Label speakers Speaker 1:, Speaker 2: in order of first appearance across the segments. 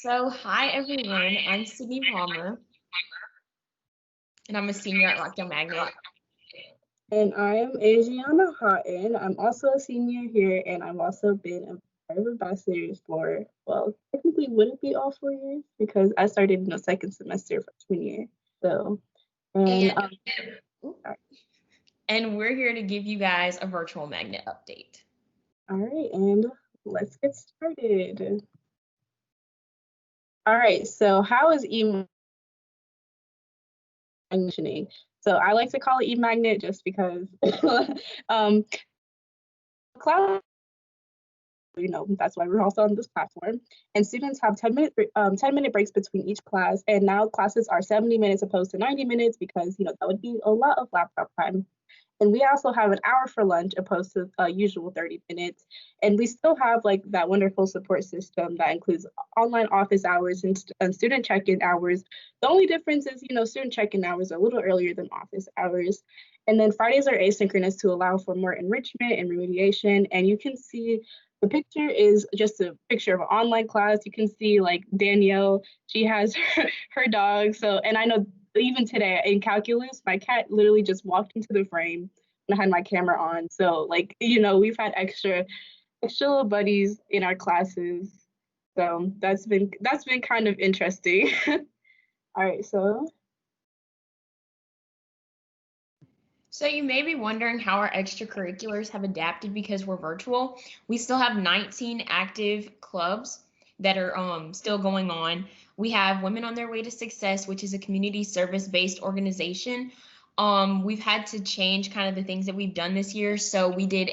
Speaker 1: Hi everyone, I'm Sydney Palmer, and I'm a senior at Rockdale Magnet.
Speaker 2: And I am Adriana Houghton. I'm also a senior here, and I've also been a part of ambassadors for, well, technically would it be all 4 years? Because I started in the second semester freshman year. So, and
Speaker 1: And, and we're here to give you guys a virtual magnet update.
Speaker 2: All right, and let's get started. All right, so how is e-magneting? So I like to call it e-magnet just because cloud, that's why we're also on this platform. And students have 10-minute breaks between each class. And now classes are 70 minutes opposed to 90 minutes because, that would be a lot of laptop time. And we also have an hour for lunch opposed to usual 30 minutes. And we still have like that wonderful support system that includes online office hours and student check-in hours. The only difference is, student check-in hours are a little earlier than office hours. And then Fridays are asynchronous to allow for more enrichment and remediation. And you can see the picture is just a picture of an online class. You can see like Danielle, she has her dog. So, and I know even today in calculus, my cat literally just walked into the frame and I had my camera on. So like, we've had extra little buddies in our classes. So that's been kind of interesting. All right,
Speaker 1: So you may be wondering how our extracurriculars have adapted because we're virtual. We still have 19 active clubs that are still going on. We have Women on Their Way to Success, which is a community service-based organization. We've had to change kind of the things that we've done this year. So we did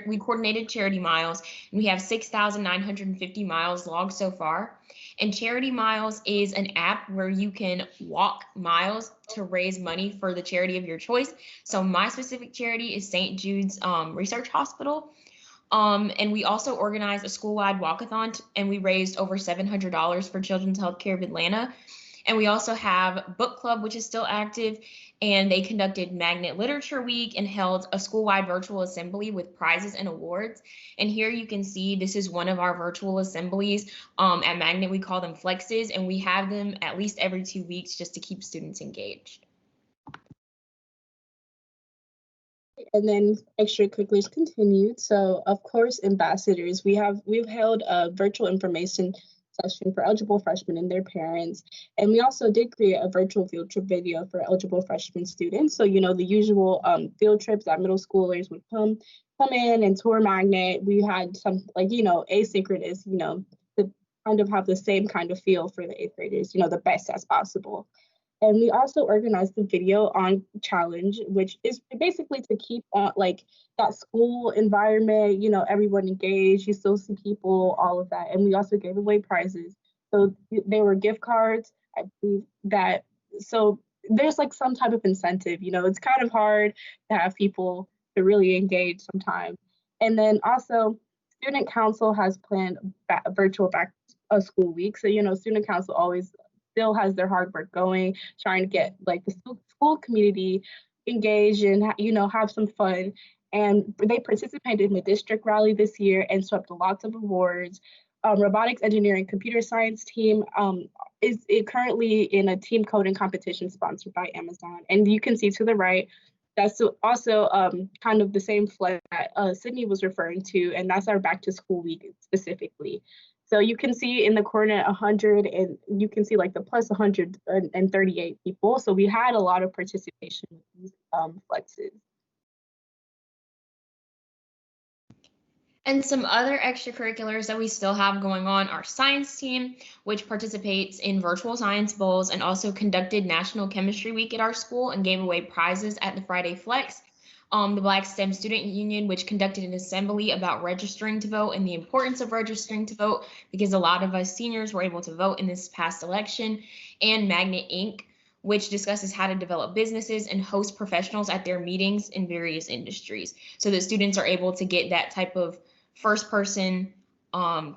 Speaker 1: we coordinated charity miles, and we have 6,950 miles logged so far. And Charity Miles is an app where you can walk miles to raise money for the charity of your choice. So my specific charity is St. Jude's Research Hospital. And we also organized a school-wide walkathon, and we raised over $700 for Children's Healthcare of Atlanta. And we also have Book Club, which is still active, and they conducted Magnet Literature Week and held a school-wide virtual assembly with prizes and awards. And here you can see this is one of our virtual assemblies. At Magnet, we call them flexes, and we have them at least every 2 weeks just to keep students engaged.
Speaker 2: And then extracurriculars continued. So of course, ambassadors, we've held a virtual information session for eligible freshmen and their parents. And we also did create a virtual field trip video for eligible freshman students. So, the usual field trips that middle schoolers would come in and tour Magnet. We had some asynchronous, to kind of have the same kind of feel for the eighth graders, the best as possible. And we also organized the video on challenge, which is basically to keep on like that school environment, everyone engaged, you still see people, all of that. And we also gave away prizes. So they were gift cards. I believe that, so there's like some type of incentive, it's kind of hard to have people to really engage sometimes. And then also student council has planned virtual back school week. So, student council always still has their hard work going, trying to get like the school community engaged and have some fun. And they participated in the district rally this year and swept lots of awards. Robotics engineering computer science team is currently in a team coding competition sponsored by Amazon. And you can see to the right, that's also kind of the same flag that Sydney was referring to, and that's our back to school week specifically. So you can see in the corner 100, and you can see like the plus 138 people. So we had a lot of participation with these flexes.
Speaker 1: And some other extracurriculars that we still have going on are science team, which participates in virtual science bowls and also conducted National Chemistry Week at our school and gave away prizes at the Friday Flex. The Black STEM Student Union, which conducted an assembly about registering to vote and the importance of registering to vote, because a lot of us seniors were able to vote in this past election. And Magnet Inc., which discusses how to develop businesses and host professionals at their meetings in various industries, so that students are able to get that type of first person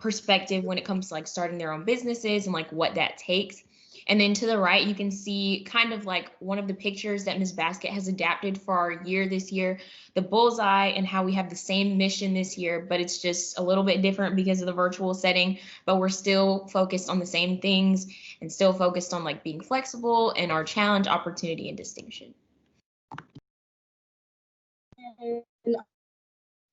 Speaker 1: perspective when it comes to like starting their own businesses and like what that takes. And then to the right, you can see kind of like one of the pictures that Ms. Basket has adapted for our year this year, the bullseye, and how we have the same mission this year, but it's just a little bit different because of the virtual setting, but we're still focused on the same things and still focused on like being flexible and our challenge, opportunity, and distinction.
Speaker 2: And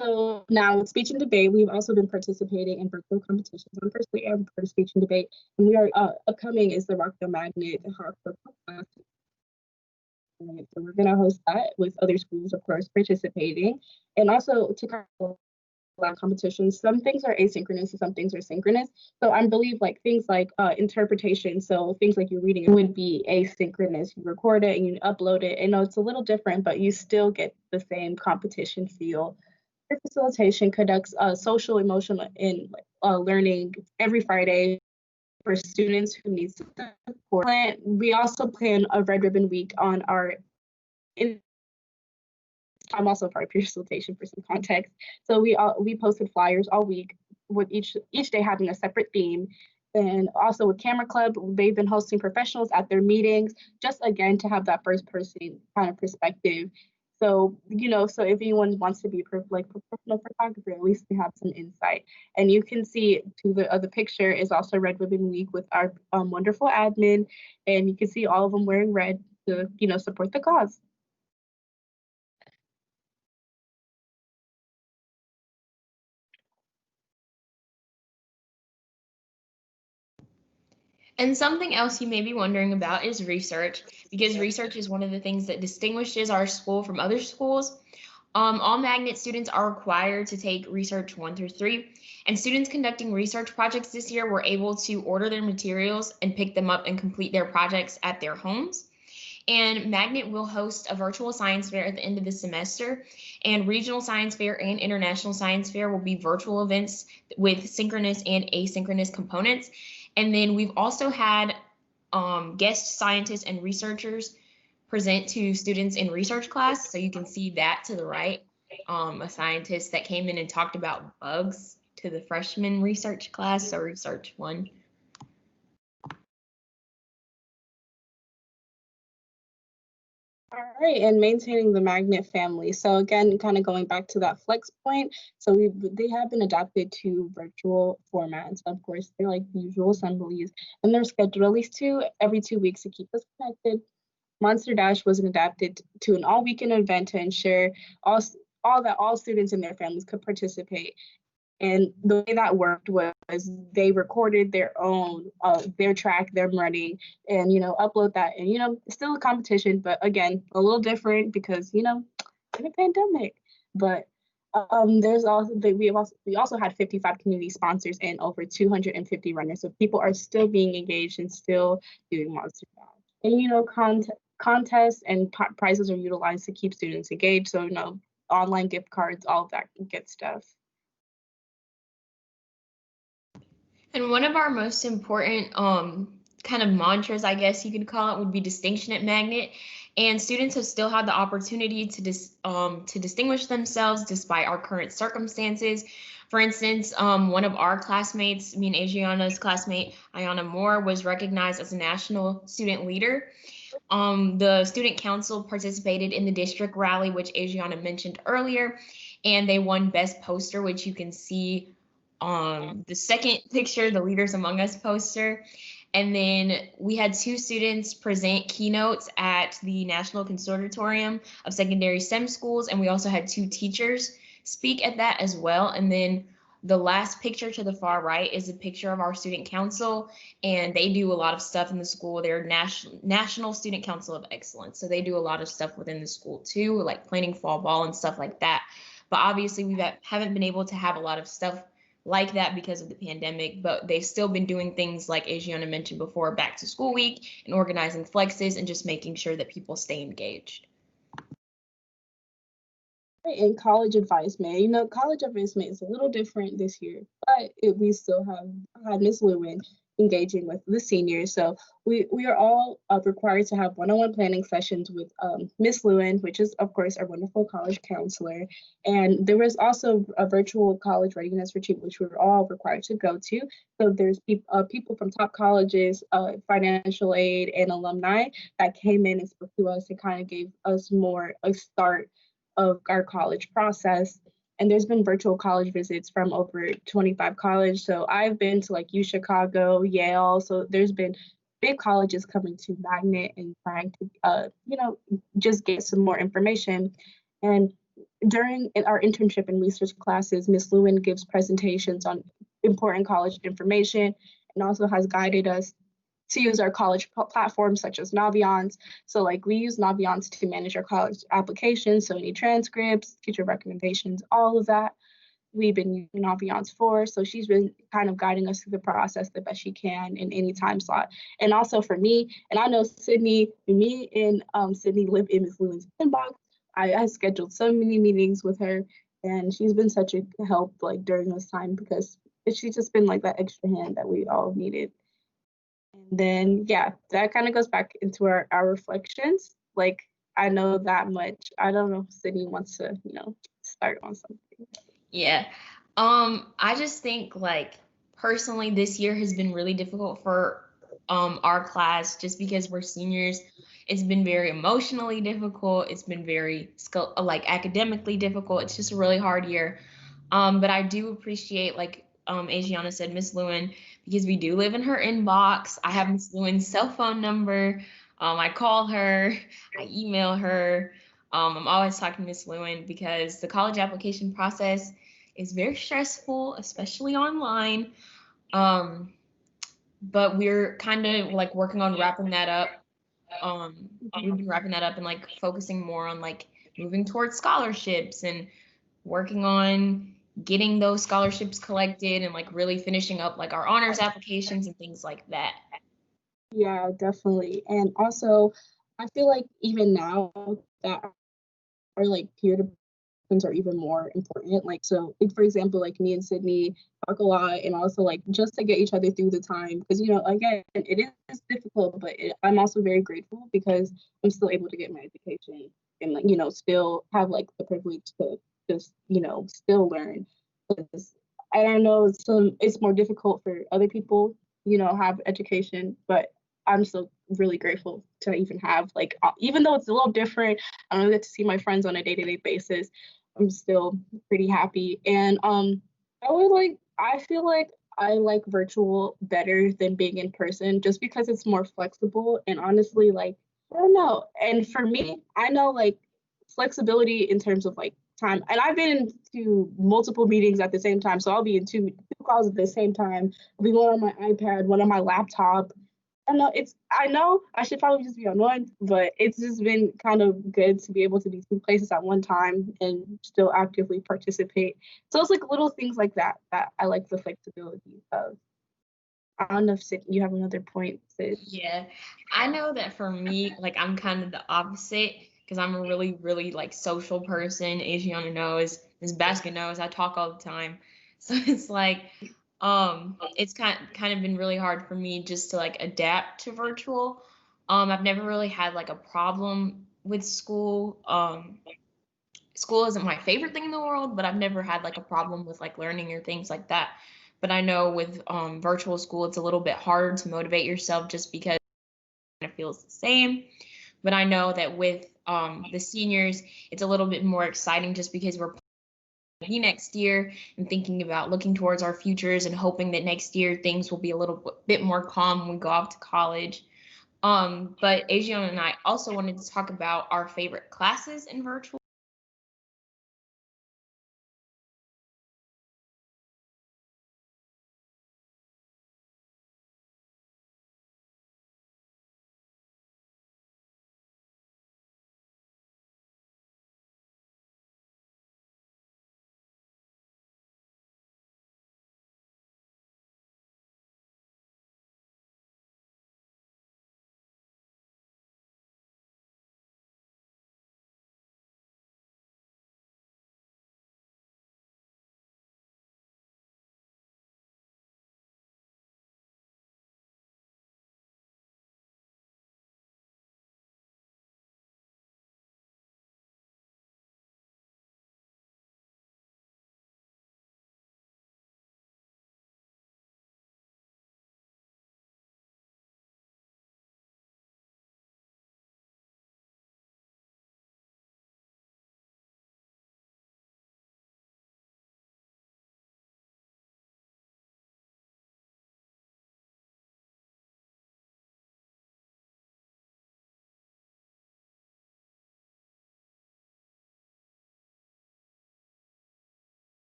Speaker 2: so now with speech and debate, we've also been participating in virtual competitions. I'm personally am part of speech and debate, and we are upcoming is the Rockville Magnet Hawk class. So we're going to host that with other schools, of course, participating, and also to kind of competitions. Some things are asynchronous and some things are synchronous. So I believe like things like interpretation. So things like you're reading would be asynchronous. You record it and you upload it. I know it's a little different, but you still get the same competition feel. Facilitation conducts social, emotional, and learning every Friday for students who need support. We also plan a Red Ribbon Week on our. I'm also part of peer facilitation for some context. So we posted flyers all week with each day having a separate theme. And also with Camera Club, they've been hosting professionals at their meetings, just again to have that first person kind of perspective. So, so if anyone wants to be like professional photographer, at least they have some insight. And you can see to the other picture is also Red Ribbon Week with our wonderful admin. And you can see all of them wearing red to, support the cause.
Speaker 1: And something else you may be wondering about is research, because research is one of the things that distinguishes our school from other schools. All magnet students are required to take research 1 through 3, and students conducting research projects this year were able to order their materials and pick them up and complete their projects at their homes. And Magnet will host a virtual science fair at the end of the semester, and regional science fair and international science fair will be virtual events with synchronous and asynchronous components. And then we've also had guest scientists and researchers present to students in research class. So you can see that to the right, a scientist that came in and talked about bugs to the freshman research class, so research 1.
Speaker 2: All right, and maintaining the magnet family. So again, kind of going back to that flex point. So they have been adapted to virtual formats. Of course, they're like the usual assemblies, and they're scheduled at least every 2 weeks to keep us connected. Monster Dash was adapted to an all-weekend event to ensure all students and their families could participate. And the way that worked was they recorded their own, their track, them running, and, upload that. And, still a competition, but again, a little different because, in a pandemic. But there's also, we also had 55 community sponsors and over 250 runners. So people are still being engaged and still doing Monster Dash. And, contests and prizes are utilized to keep students engaged. So, online gift cards, all of that good stuff.
Speaker 1: And one of our most important kind of mantras, I guess you could call it, would be distinction at Magnet. And students have still had the opportunity to distinguish themselves despite our current circumstances. For instance, one of our classmates, me and Adriana's classmate, Ayana Moore, was recognized as a national student leader. The student council participated in the district rally, which Adriana mentioned earlier, and they won best poster, which you can see the second picture, the Leaders Among Us poster. And then we had 2 students present keynotes at the National Consortium of Secondary STEM Schools, and we also had 2 teachers speak at that as well. And then the last picture to the far right is a picture of our student council, and they do a lot of stuff in the school. They're National Student Council of Excellence, so they do a lot of stuff within the school too, like planning fall ball and stuff like that. But obviously we haven't been able to have a lot of stuff like that because of the pandemic, but they've still been doing things like Adriana mentioned before, back to school week and organizing flexes and just making sure that people stay engaged.
Speaker 2: In college advisement, college advisement is a little different this year, but we still have had Ms. Lewin, engaging with the seniors. So we are all required to have one-on-one planning sessions with Miss Lewin, which is of course our wonderful college counselor. And there was also a virtual college readiness retreat, which we were all required to go to. So there's people from top colleges, financial aid, and alumni that came in and spoke to us and kind of gave us more a start of our college process. And there's been virtual college visits from over 25 colleges. So I've been to like U Chicago, Yale. So there's been big colleges coming to Magnet and trying to, just get some more information. And during our internship and research classes, Ms. Lewin gives presentations on important college information and also has guided us to use our college platforms such as Naviance. So like we use Naviance to manage our college applications, so any transcripts, teacher recommendations, all of that we've been using Naviance for. So she's been kind of guiding us through the process the best she can in any time slot. And also for me, and I know Sydney, me and Sydney live in Ms. Lewin's inbox. I scheduled so many meetings with her, and she's been such a help like during this time because she's just been like that extra hand that we all needed. And then, yeah, that kind of goes back into our reflections. Like, I know that much. I don't know if Sydney wants to, start on something.
Speaker 1: Yeah. I just think like personally this year has been really difficult for our class just because we're seniors. It's been very emotionally difficult. It's been very like academically difficult. It's just a really hard year. But I do appreciate, like Asiana said, Miss Lewin, because we do live in her inbox. I have Miss Lewin's cell phone number. I call her, I email her. I'm always talking to Miss Lewin because the college application process is very stressful, especially online. But we're kind of like working on wrapping that up. We've been wrapping that up and like focusing more on like moving towards scholarships and working on getting those scholarships collected and like really finishing up like our honors applications and things like that.
Speaker 2: Yeah, definitely. And also, I feel like even now that our like peer to are even more important. Like, so like, for example, like me and Sydney talk a lot and also like just to get each other through the time. Because, again, it is difficult, but I'm also very grateful because I'm still able to get my education and like, still have like the privilege to just, still learn. Because I don't know, it's more difficult for other people, have education, but I'm still really grateful to even have like, even though it's a little different, I don't get to see my friends on a day-to-day basis. I'm still pretty happy. And I feel like I like virtual better than being in person just because it's more flexible and honestly, like, I don't know. And for me, I know like flexibility in terms of like time. And I've been to multiple meetings at the same time. So I'll be in two calls at the same time. I'll be one on my iPad, one on my laptop. I know I should probably just be on one, but it's just been kind of good to be able to be two places at one time and still actively participate. So it's like little things like that I like the flexibility of. I don't know if Sid, you have another point, Sid.
Speaker 1: Yeah, I know that for me, like I'm kind of the opposite because I'm a really, really like social person. Asiana knows, Ms. Baskin knows, I talk all the time. So it's like, it's kind of been really hard for me just to like adapt to virtual. I've never really had like a problem with school. School isn't my favorite thing in the world, but I've never had like a problem with like learning or things like that. But I know with virtual school, it's a little bit harder to motivate yourself just because it feels the same. But I know that with the seniors, it's a little bit more exciting just because we're next year and thinking about looking towards our futures and hoping that next year things will be a little bit more calm when we go off to college. But Asiana and I also wanted to talk about our favorite classes in virtual.